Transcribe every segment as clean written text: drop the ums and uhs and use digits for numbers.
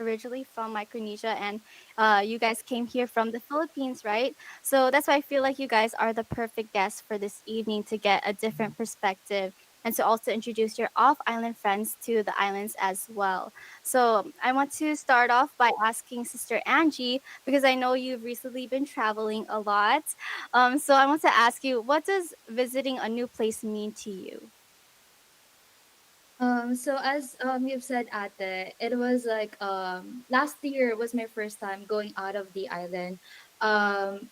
originally from Micronesia, and you guys came here from the Philippines, right? So that's why I feel like you guys are the perfect guests for this evening to get a different perspective and to also introduce your off island friends to the islands as well. So I want to start off by asking Sister Angie, because I know you've recently been traveling a lot. So I want to ask you, what does visiting a new place mean to you? So as you've said, Ate, it was like last year was my first time going out of the island.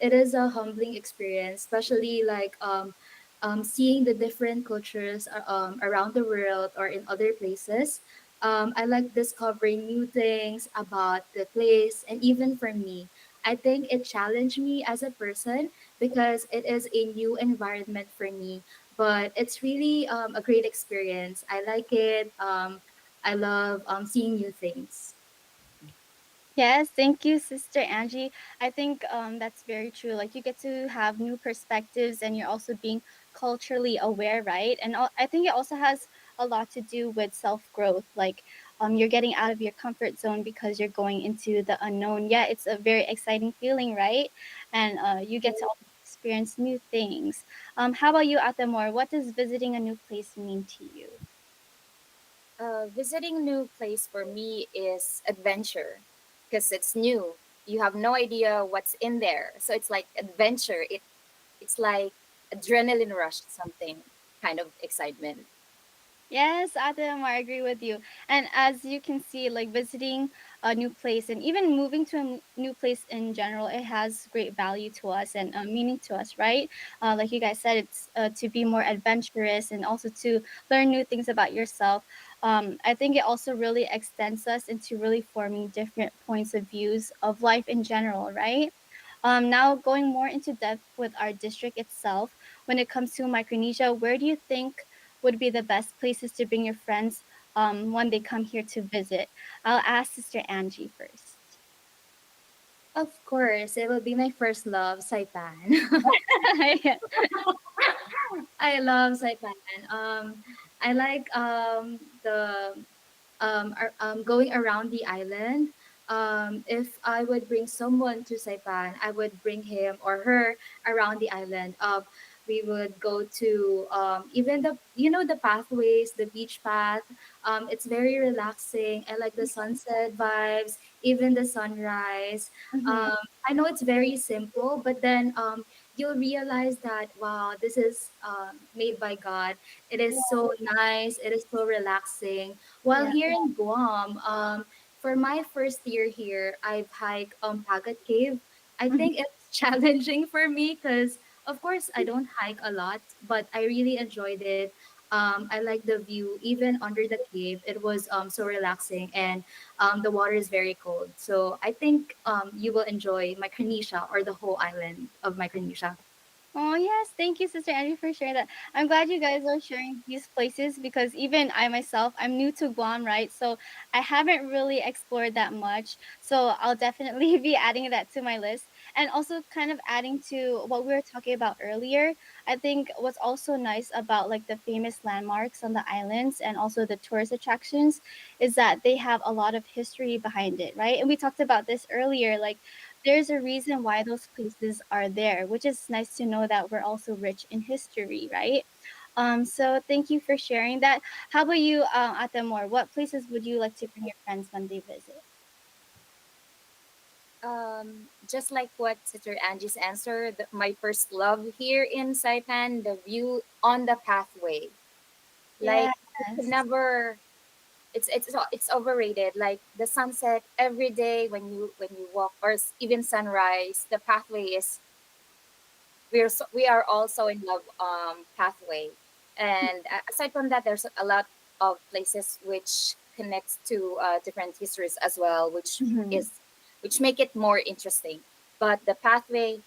It is a humbling experience, especially like seeing the different cultures around the world or in other places. I like discovering new things about the place, and even for me, I think it challenged me as a person because it is a new environment for me, but it's really a great experience. I like it. I love seeing new things. Yes, thank you, Sister Angie. I think that's very true. Like you get to have new perspectives, and you're also being culturally aware, right? And I think it also has a lot to do with self growth. Like you're getting out of your comfort zone because you're going into the unknown. Yeah, it's a very exciting feeling, right? And you get to also experience new things. How about you, Atamor? What does visiting a new place mean to you? Visiting new place for me is adventure because it's new. You have no idea what's in there, so it's like adventure. It's like adrenaline rush, something kind of excitement. Yes, Adam, I agree with you. And as you can see, like visiting a new place and even moving to a new place in general, it has great value to us and meaning to us, right? Like you guys said, it's to be more adventurous and also to learn new things about yourself. I think it also really extends us into really forming different points of views of life in general, right? Now, going more into depth with our district itself, when it comes to Micronesia, where do you think would be the best places to bring your friends when they come here to visit? I'll ask Sister Angie first. Of course, it will be my first love, Saipan. Yeah. I love Saipan. I like going around the island. If I would bring someone to Saipan, I would bring him or her around the island. We would go to even the pathways, the beach path. It's very relaxing. I like the sunset vibes, even the sunrise. Mhm. Um, I know it's very simple, but then you'll realize that wow, this is made by God. It is so nice. It is so relaxing. While Yeah. here in Guam, for my first year here, I've hiked Pagat Cave. I Mhm. think it's challenging for me because, of course, I don't hike a lot, but I really enjoyed it. I like the view, even under the cave. It was so relaxing, and the water is very cold. So I think you will enjoy Micronesia or the whole island of Micronesia. Oh, yes. Thank you, Sister Angie, for sharing that. I'm glad you guys are sharing these places because even I myself, I'm new to Guam, right? So I haven't really explored that much. So I'll definitely be adding that to my list. And also, kind of adding to what we were talking about earlier, I think what's also nice about like the famous landmarks on the islands and also the tourist attractions is that they have a lot of history behind it, right? And we talked about this earlier. Like, there's a reason why those places are there, which is nice to know that we're also rich in history, right? So thank you for sharing that. How about you, Atamor? What places would you like to bring your friends when they visit? Just like what Sister Angie's answer, my first love here in Saipan, the view on the pathway. Like you could Yes. never. It's overrated. Like the sunset every day when you walk, or even sunrise, the pathway is we are also in love pathway. And aside from that, there's a lot of places which connects to different histories as well, Mhm. which make it more interesting. But the pathway,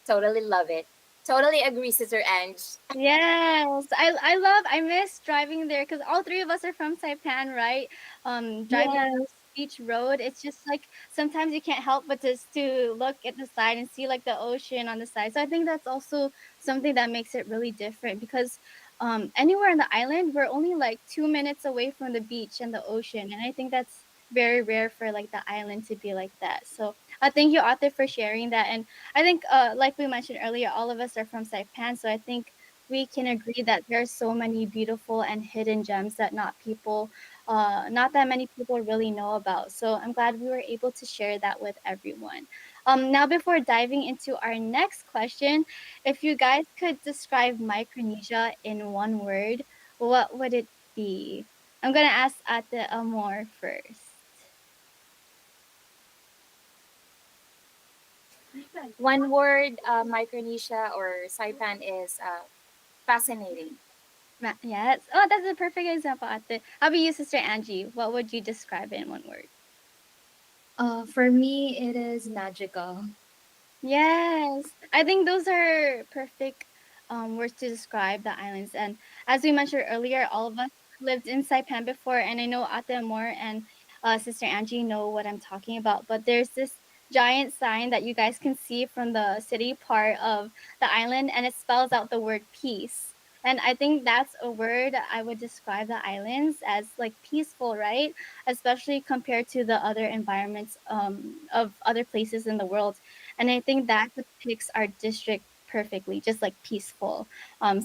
totally love it. Totally agree, Sister Ange. Yes, I miss driving there because all three of us are from Saipan, right? Driving on the Yes. beach road, it's just like sometimes you can't help but just to look at the side and see like the ocean on the side. So I think that's also something that makes it really different because anywhere on the island, we're only like 2 minutes away from the beach and the ocean, and I think that's very rare for like the island to be like that. So thank you, Arthur, for sharing that. And I think like we mentioned earlier, all of us are from Saipan, so I think we can agree that there are so many beautiful and hidden gems that not that many people really know about. So I'm glad we were able to share that with everyone. Now before diving into our next question, if you guys could describe Micronesia in one word, what would it be? I'm gonna ask Ate Amor first. One word, Micronesia or Saipan is fascinating. Yes. Oh, that's a perfect example, Ate. How about you, Sister Angie? What would you describe it in one word? For me, it is magical. Yes, I think those are perfect words to describe the islands. And as we mentioned earlier, all of us lived in Saipan before, and I know Ate Amor and Sister Angie know what I'm talking about. But there's this giant sign that you guys can see from the city part of the island, and it spells out the word peace. And I think that's a word I would describe the islands as like peaceful, right? Especially compared to the other environments of other places in the world, and I think that depicts our district perfectly, just like peaceful.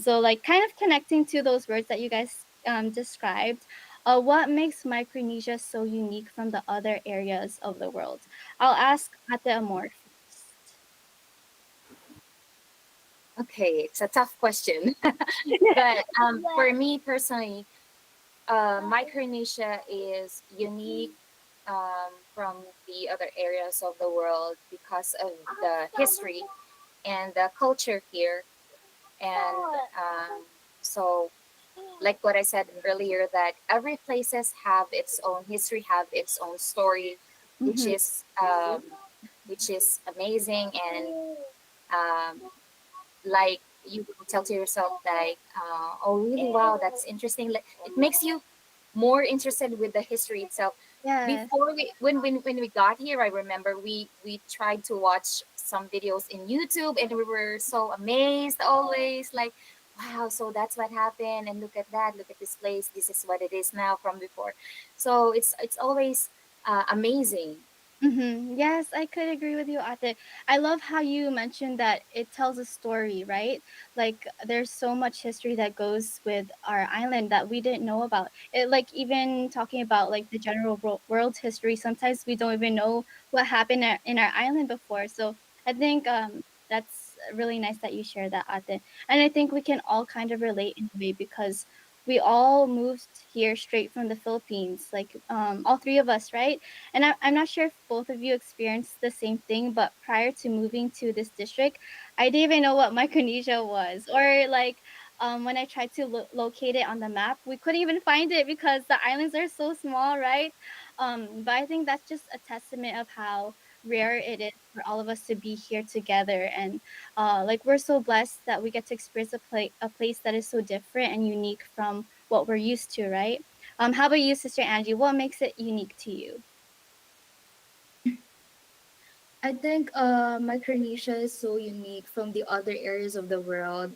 So like kind of connecting to those words that you guys described, what makes Micronesia so unique from the other areas of the world? I'll ask Ate Amor first. Okay, it's a tough question. But for me personally, Micronesia is unique from the other areas of the world because of the history and the culture here. And so, like what I said earlier, that every places have its own history, have its own story, which Mm-hmm. is um, which is amazing. And like you will tell to yourself like, oh really, wow, that's interesting. Like, it makes you more interested with the history itself. Yes. Before we when we got here, I remember we tried to watch some videos in YouTube, and we were so amazed always, like, wow, so that's what happened, and look at that, look at this place, this is what it is now from before. So it's always amazing. Yes, I could agree with you, Ate. I love how you mentioned that it tells a story, right? Like there's so much history that goes with our island that we didn't know about. It like even talking about like the general world history, sometimes we don't even know what happened in our island before. So I think that's really nice that you share that, Ate. And I think we can all kind of relate in a way because we all moved here straight from the Philippines, like all three of us, right? And I'm not sure if both of you experienced the same thing, but prior to moving to this district, I didn't even know what Micronesia was. Or like when I tried to locate it on the map, we couldn't even find it because the islands are so small, right? But I think that's just a testament of how rare it is for all of us to be here together. And like we're so blessed that we get to experience a place that is so different and unique from what we're used to, right? How about you, Sister Angie? What makes it unique to you? I think Micronesia is so unique from the other areas of the world.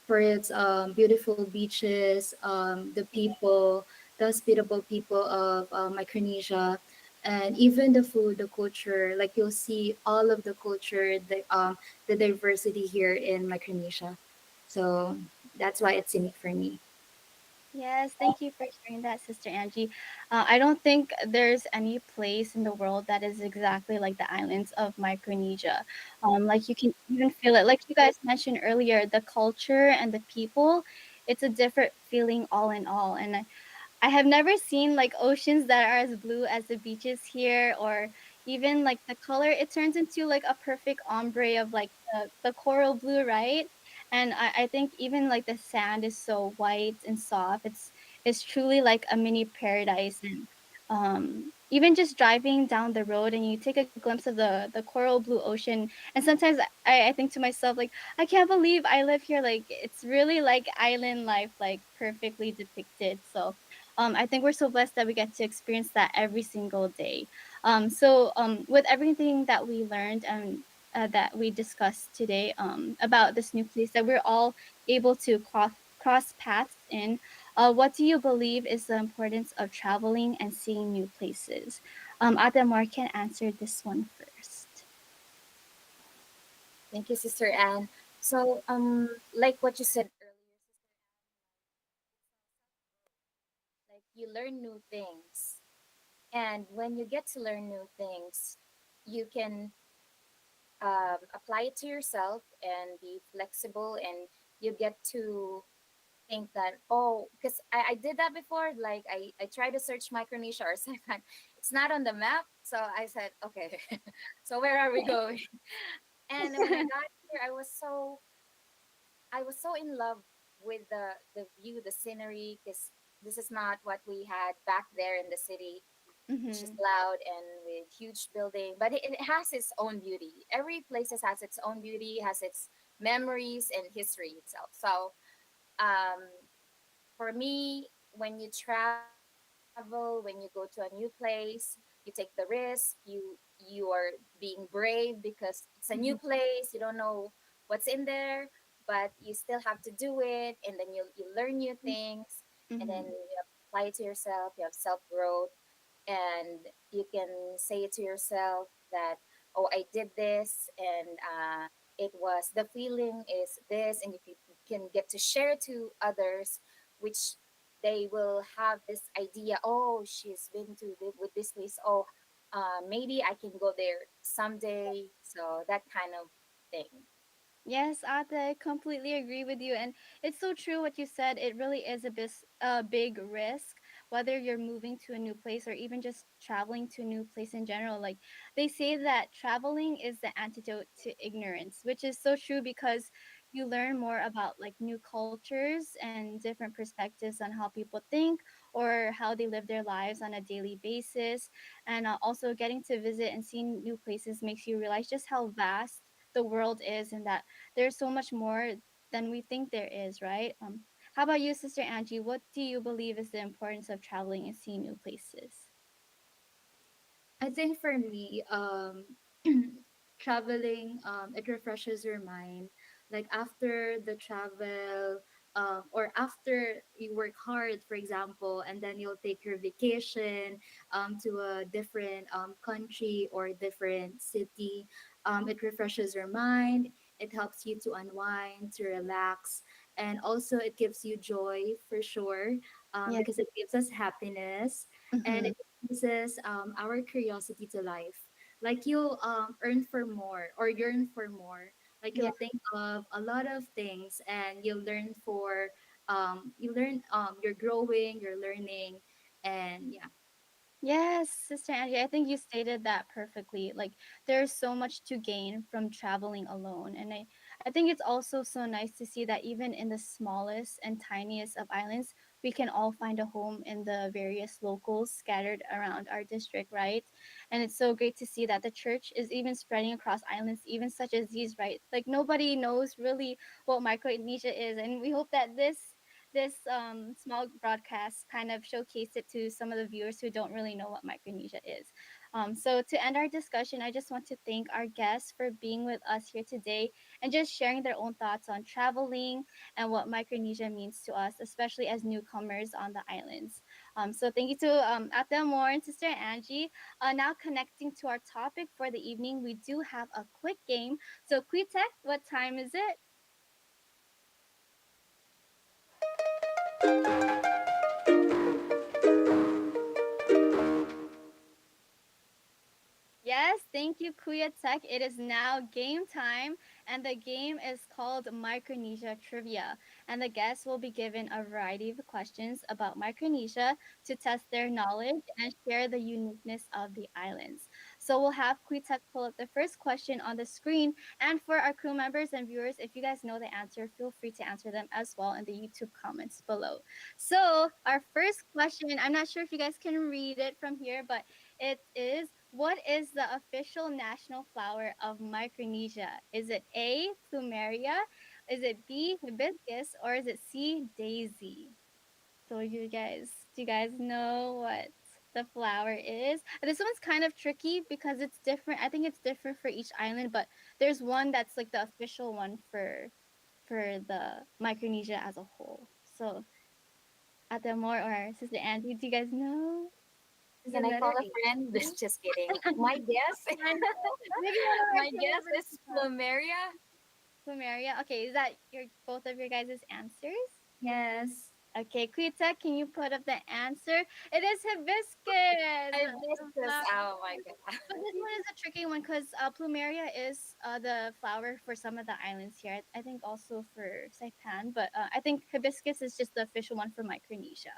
For its beautiful beaches, the people, the hospitable people of Micronesia, and even the food, the culture. Like you'll see all of the culture, the diversity here in Micronesia. So that's why it's unique for me. Yes, thank you for sharing that, Sister Angie. I don't think there's any place in the world that is exactly like the islands of Micronesia. Like you can even feel it. Like you guys mentioned earlier, the culture and the people, it's a different feeling all in all. And I have never seen like oceans that are as blue as the beaches here, or even like the color, it turns into like a perfect ombre of like the coral blue, right? And I think even like the sand is so white and soft. It's truly like a mini paradise. And even just driving down the road and you take a glimpse of the coral blue ocean, and sometimes I think to myself like I can't believe I live here. Like it's really like island life, like perfectly depicted. So I think we're so blessed that we get to experience that every single day. With everything that we learned and that we discussed today about this new place that we're all able to cross paths in, What do you believe is the importance of traveling and seeing new places? Adamar can answer this one first. Thank you, Sister Anne. So, like what you said earlier, Sister Anne, like you learn new things, and when you get to learn new things, you can apply it to yourself and be flexible, and you get to think that, oh, because I did that before. Like I tried to search Micronesia or Saipan, it's not on the map, so I said, okay, so where are we going? And when I got here, I was so in love with the view, the scenery, because this is not what we had back there in the city, which is Mm-hmm. loud and with huge building. But it has its own beauty. Every place has its own beauty, has its memories and history itself. So um, for me, when you travel, when you go to a new place, you take the risk. You are being brave because it's a new Mm-hmm. place. You don't know what's in there, but you still have to do it, and then you learn new things, and then Mm-hmm. you apply it to yourself. You have self growth, and you can say it to yourself that, oh, I did this, and it was, the feeling is this, and you can get to share to others, which they will have this idea, oh, she's been to with this place, oh, maybe I can go there someday, so that kind of thing. Yes, Ate, I completely agree with you. And it's so true what you said. It really is a big risk, whether you're moving to a new place or even just traveling to a new place in general. Like they say that traveling is the antidote to ignorance, which is so true because you learn more about like new cultures and different perspectives on how people think or how they live their lives on a daily basis. And also getting to visit and seeing new places makes you realize just how vast the world is and that there's so much more than we think there is, right? How about you, Sister Angie? What do you believe is the importance of traveling and seeing new places? I think for me, traveling, it refreshes your mind. Like after the travel, or after you work hard, for example, and then you'll take your vacation to a different country or different city. It refreshes your mind. It helps you to unwind, to relax, and also it gives you joy for sure, Yeah. because it gives us happiness, and Mm-hmm. it increases our curiosity to life. Like you'll earn for more or yearn for more. Like Yeah. you'll think of a lot of things, and you'll learn for you learn you're growing, you're learning, and yeah. Yes, Sister Angie, I think you stated that perfectly. Like there's so much to gain from traveling alone. And I think it's also so nice to see that even in the smallest and tiniest of islands, we can all find a home in the various locals scattered around our district, right? And it's so great to see that the church is even spreading across islands, even such as these, right? Like nobody knows really what Micronesia is. And we hope that this small broadcast kind of showcased it to some of the viewers who don't really know what Micronesia is. So, to end our discussion, I just want to thank our guests for being with us here today and just sharing their own thoughts on traveling and what Micronesia means to us, especially as newcomers on the islands. So, thank you to Ate Amor and Sister Angie. Now, connecting to our topic for the evening, we do have a quick game. So, Quitek, what time is it? Yes, thank you, Kuya Tech. It is now game time, and the game is called Micronesia Trivia. And the guests will be given a variety of questions about Micronesia to test their knowledge and share the uniqueness of the islands. So we'll have Kuya Tech pull up the first question on the screen. And for our crew members and viewers, if you guys know the answer, feel free to answer them as well in the YouTube comments below. So our first question, I'm not sure if you guys can read it from here, but it is, what is the official national flower of Micronesia? Is it A, plumeria? Is it B, hibiscus? Or is it C, daisy? So do you guys know what the flower is? This one's kind of tricky because it's different. I think it's different for each island, but there's one that's like the official one for the Micronesia as a whole. So Atamor or Sister Angie, do you guys know? Is Can the I call letter a A? friend? Just kidding. My guess, I know. Maybe one of our my crew guess members is will know. plumeria. Plumeria. Okay, is that your both of your guys' answers? Yes. Okay, Kuita, can you put up the answer? It is hibiscus. I missed this. Flower. Oh my god. But this one is a tricky one because plumeria is the flower for some of the islands here. I think also for Saipan, but I think hibiscus is just the official one for Micronesia.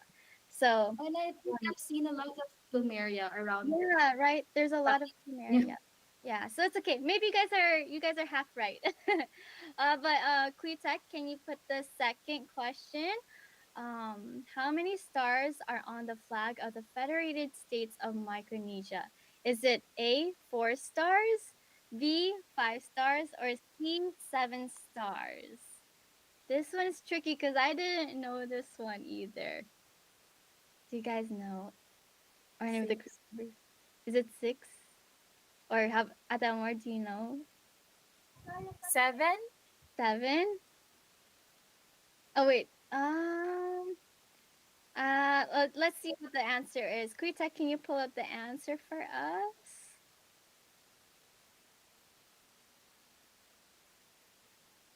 So And I think um, I've seen a lot of plumeria around here. yeah, right. There's a But lot of yeah, plumeria. Yeah, so it's okay. Maybe you guys are half right. But Kuitek, can you put the second question? How many stars are on the flag of the Federated States of Micronesia? Is it A, 4 stars, B, 5 stars, or C, 7 stars? This one is tricky because I didn't know this one either. Do you guys know? Or any of the crew 6. members? Is it six? Or have Adamor, do you know? 7. 7? Oh wait. Let's see what the answer is. Kuita, can you pull up the answer for us?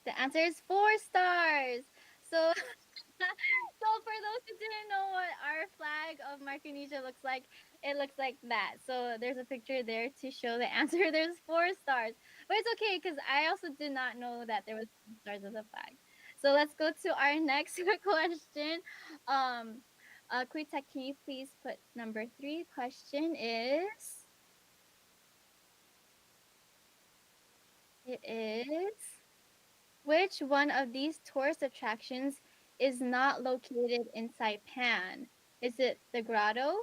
The answer is 4 stars. So, so for those who didn't know what our flag of Micronesia looks like, it looks like that. So there's a picture there to show the answer. There's 4 stars, but it's okay because I also did not know that there was 4 stars of the flag. So let's go to our next question. Um, Kuita, can you please put number 3? Question is, it is. Which one of these tourist attractions is not located in Saipan? Is it the grotto,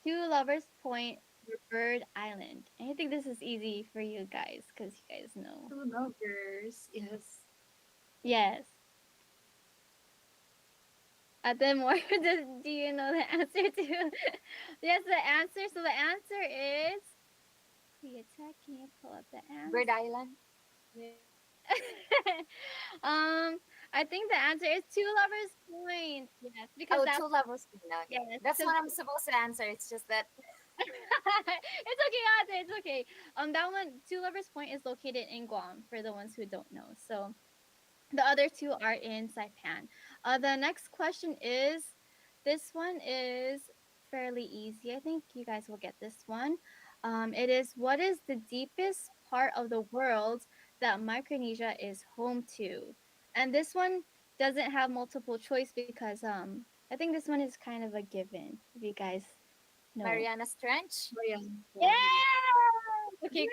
Two Lovers Point, or Bird Island? And I think this is easy for you guys because you guys know. 2 lovers. Yes. Yes. At the more, do you know the answer to? Yes, the answer. So the answer is. Cleotech, can you pull up the Bird answer? Island. um, I think the answer is Two Lovers Point. Yes, because Oh, that's two lovers. Okay, yes, that's what because I'm supposed to answer. It's just that it's okay, Ate, it's okay. That one, Two Lovers Point is located in Guam for the ones who don't know. So the other two are in Saipan. The next question is this one is fairly easy. I think you guys will get this one. It is what is the deepest part of the world that Micronesia is home to? And this one doesn't have multiple choice because I think this one is kind of a given if you guys know. Mariana's Trench. Mariana Yeah! Trench. Okay,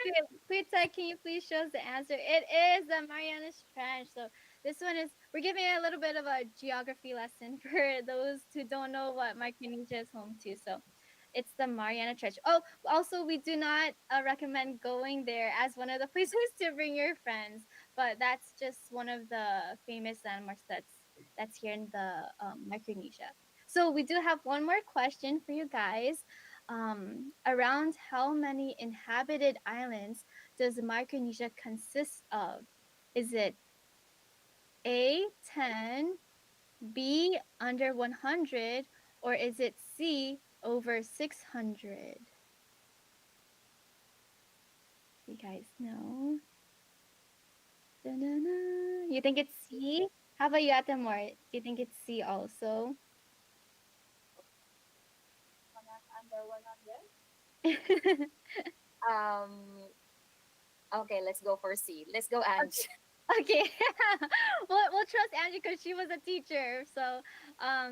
Kuita, can you please show us the answer? It is the Marianas Trench. So this one is we're giving a little bit of a geography lesson for those who don't know what Micronesia is home to. So it's the Mariana Trench. Oh, also we do not recommend going there as one of the places to bring your friends, but that's just one of the famous landmarks that's here in the Micronesia. So we do have one more question for you guys. Around how many inhabited islands does Micronesia consist of? Is it A 10, B under 100, or is it C over 600? You guys know? Da-na-na. You think it's C? How about you, Atamor? Do you think it's C also? Under 100. Okay. Um. Okay, let's go for C. Let's go, Ange. Okay. We'll trust Angie because she was a teacher. So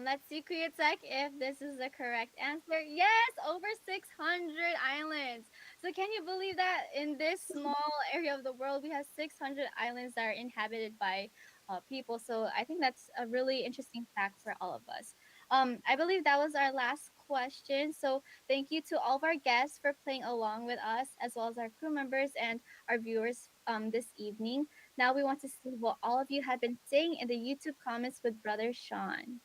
let's see, Kuyatek, if this is the correct answer. Yes, over 600 islands. So can you believe that in this small area of the world, we have 600 islands that are inhabited by people? So I think that's a really interesting fact for all of us. I believe that was our last question. So thank you to all of our guests for playing along with us, as well as our crew members and our viewers this evening. Now we want to see what all of you have been saying in the YouTube comments with Brother Sean.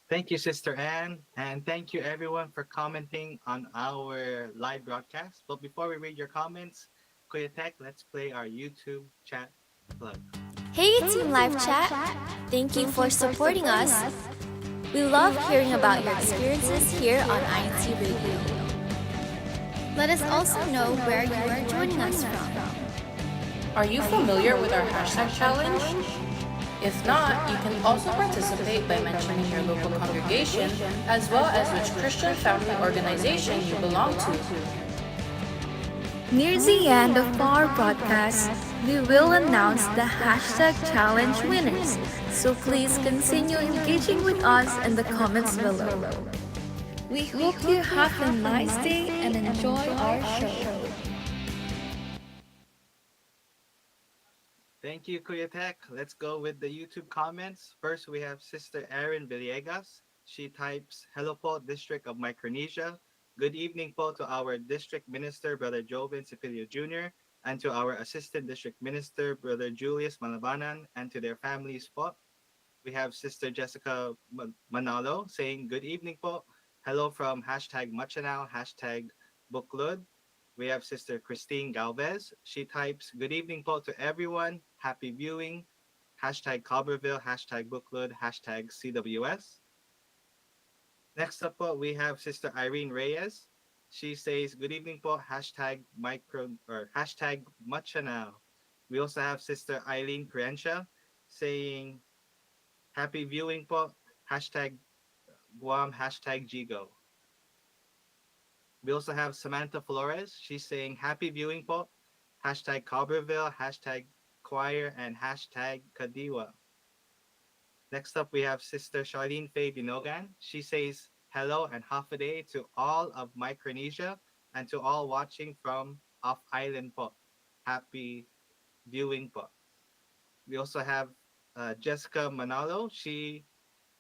Thank you, Sister Anne, and thank you everyone for commenting on our live broadcast. But before we read your comments, Kuya Tech, let's play our YouTube chat plug. Hey Team Live Chat! Thank you for supporting us. We love hearing about your experiences here on INCRadio. Let us also know where you are joining us from. Are you familiar with our hashtag challenge? If not, you can also participate by mentioning your local congregation as well as which Christian family organization you belong to. Near the end of our broadcast, we will announce the hashtag challenge winners, so please continue engaging with us in the comments below. We hope you have a nice day and enjoy our show. Thank you, Kuya Tech. Let's go with the YouTube comments. First, we have Sister Erin Villegas. She types, "Hello po, District of Micronesia. Good evening po to our District Minister, Brother Joven Cipilio Jr., and to our Assistant District Minister, Brother Julius Malabanan, and to their families po." We have Sister Jessica Manalo saying, "Good evening po. Hello from hashtag Machanao, hashtag Buklod." We have Sister Christine Galvez. She types, "Good evening po to everyone. Happy viewing. Hashtag Coberville, hashtag Buklod, hashtag CWS." Next up po, we have Sister Irene Reyes. She says, "Good evening po, hashtag hashtag Machanao." We also have Sister Eileen Crenshaw saying, "Happy viewing po. Hashtag Guam. Hashtag Jigo." We also have Samantha Flores. She's saying happy viewing po. Hashtag Coberville. Hashtag Choir. And hashtag Kadiwa. Next up, we have Sister Charlene Faye Dinogan. She says hello and half a day to all of Micronesia and to all watching from off island po. Happy viewing po. We also have Jessica Manalo. She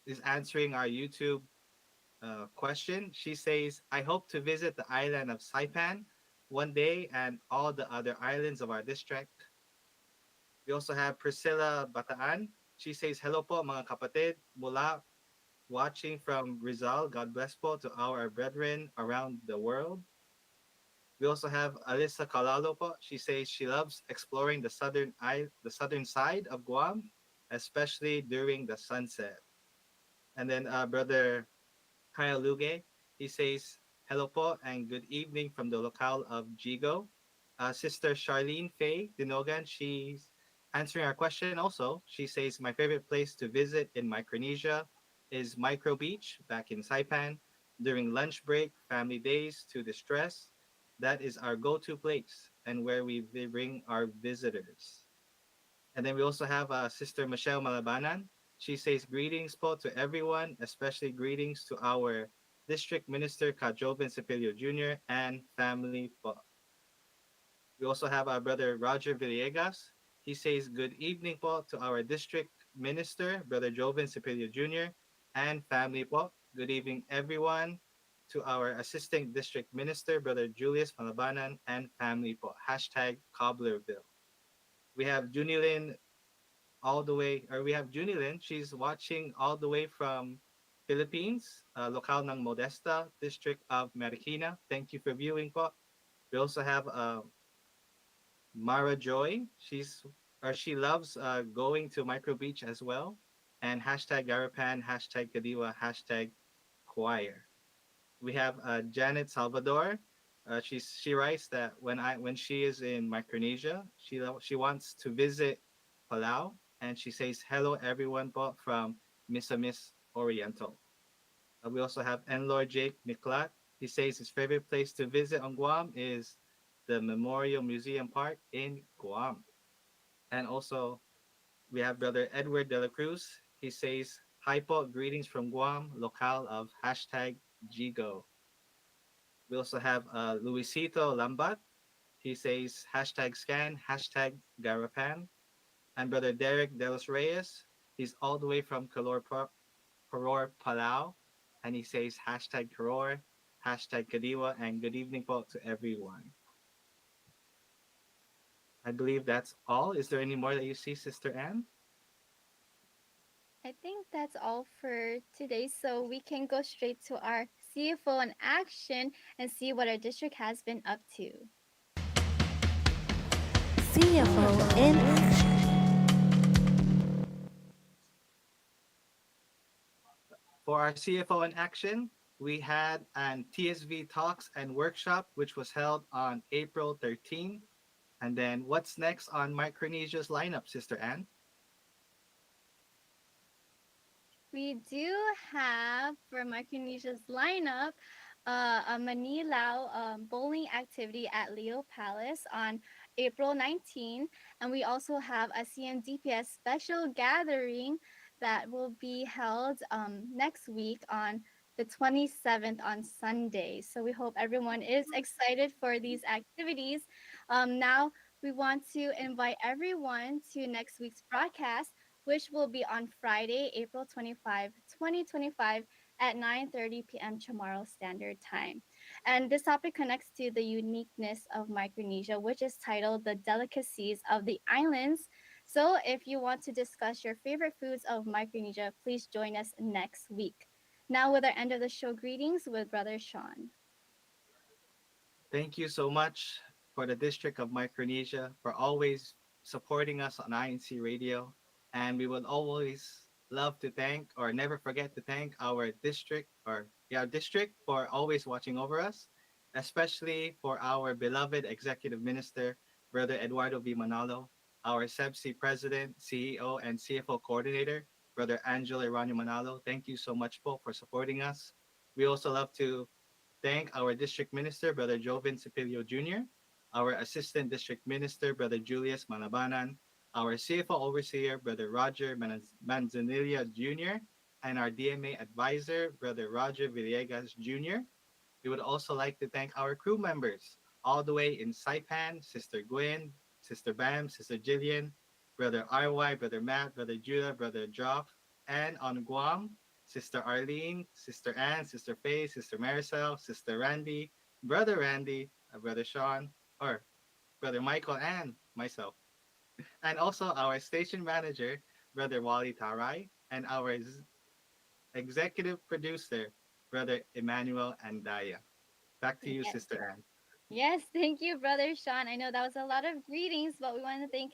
is answering our YouTube question. She says, "I hope to visit the island of Saipan one day and all the other islands of our district." We also have Priscilla Bataan. She says, "Hello po mga kapatid mula watching from Rizal. God bless po to our brethren around the world." We also have Alyssa Kalalo po. She says she loves exploring the southern side of Guam, especially during the sunset. And then brother Kyle Luge. He says, "Hello po and good evening from the locale of Jigo." Sister Charlene Faye Dinogan, she's answering our question also. She says, "My favorite place to visit in Micronesia is Micro Beach back in Saipan. During lunch break, family days to distress. That is our go-to place and where we bring our visitors." And then we also have Sister Michelle Malabanan. She says, "Greetings po to everyone, especially greetings to our District Minister Kajoben Cepilio Jr. and family po." We also have our brother Roger Villegas. He says, "Good evening po to our District Minister, Brother Joven Cepilio Jr. and family po. Good evening, everyone." To our Assistant District Minister, Brother Julius Malabanan and family po. Hashtag Cobblerville. We have Junilin all the way, or we have Junilin. She's watching all the way from Philippines, locale ng Modesta, District of Marikina. Thank you for viewing po. We also have Mara Joy. She loves going to Micro Beach as well. And hashtag Garapan, hashtag Kadiwa, hashtag Choir. We have Janet Salvador. She writes that when she is in Micronesia, she wants to visit Palau, and she says hello everyone po from Misamis Oriental. We also have Enlor Jake Miklat. He says his favorite place to visit on Guam is the Memorial Museum Park in Guam. And also we have Brother Edward De La Cruz. He says hi po, greetings from Guam, locale of hashtag Jigo. We also have Luisito Lambat. He says hashtag scan, hashtag Garapan. And Brother Derek De Los Reyes. He's all the way from Koror, Palau. And he says hashtag Koror, hashtag Kadiwa, and good evening po to everyone. I believe that's all. Is there any more that you see, Sister Anne? I think that's all for today. So we can go straight to our CFO in action and see what our district has been up to. CFO in action. our CFO in action, we had an TSV Talks and Workshop, which was held on April 13. And then what's next on Micronesia's lineup, Sister Anne? We do have for Micronesia's lineup a Manilao bowling activity at Leo Palace on April 19. And we also have a CMDPS special gathering that will be held next week on the 27th on Sunday. So we hope everyone is excited for these activities. Now, we want to invite everyone to next week's broadcast, which will be on Friday, April 25, 2025 at 9:30 p.m. Chamorro Standard Time. And this topic connects to the uniqueness of Micronesia, which is titled The Delicacies of the Islands. So if you want to discuss your favorite foods of Micronesia, please join us next week. Now with our end of the show greetings with Brother Sean. Thank you so much for the District of Micronesia for always supporting us on INCRadio. And we would always love to thank or never forget to thank our district for always watching over us, especially for our beloved Executive Minister, Brother Eduardo V. Manalo, our CEBSI President, CEO, and CFO Coordinator, Brother Angelo Iranio Manalo. Thank you so much, po, for supporting us. We also love to thank our District Minister, Brother Jovin Cepilio Jr., our Assistant District Minister, Brother Julius Malabanan, our CFO Overseer, Brother Roger Manzanilla Jr., and our DMA Advisor, Brother Roger Villegas Jr. We would also like to thank our crew members all the way in Saipan, Sister Gwen, Sister Bam, Sister Jillian, Brother RY, Brother Matt, Brother Judah, Brother Joff, and on Guam, Sister Arlene, Sister Ann, Sister Faye, Sister Maricel, Sister Randy, Brother Sean, or Brother Michael and myself. And also our station manager, Brother Wally Tarai, and our executive producer, Brother Emmanuel Andaya. Back to you, Yes. Sister Anne. Yes, thank you, Brother Sean. I know that was a lot of greetings, but we want to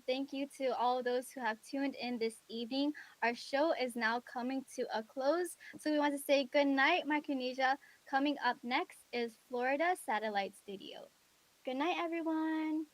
thank you to all those who have tuned in this evening. Our show is now coming to a close. So we want to say good night, Micronesia. Coming up next is Florida Satellite Studio. Good night, everyone.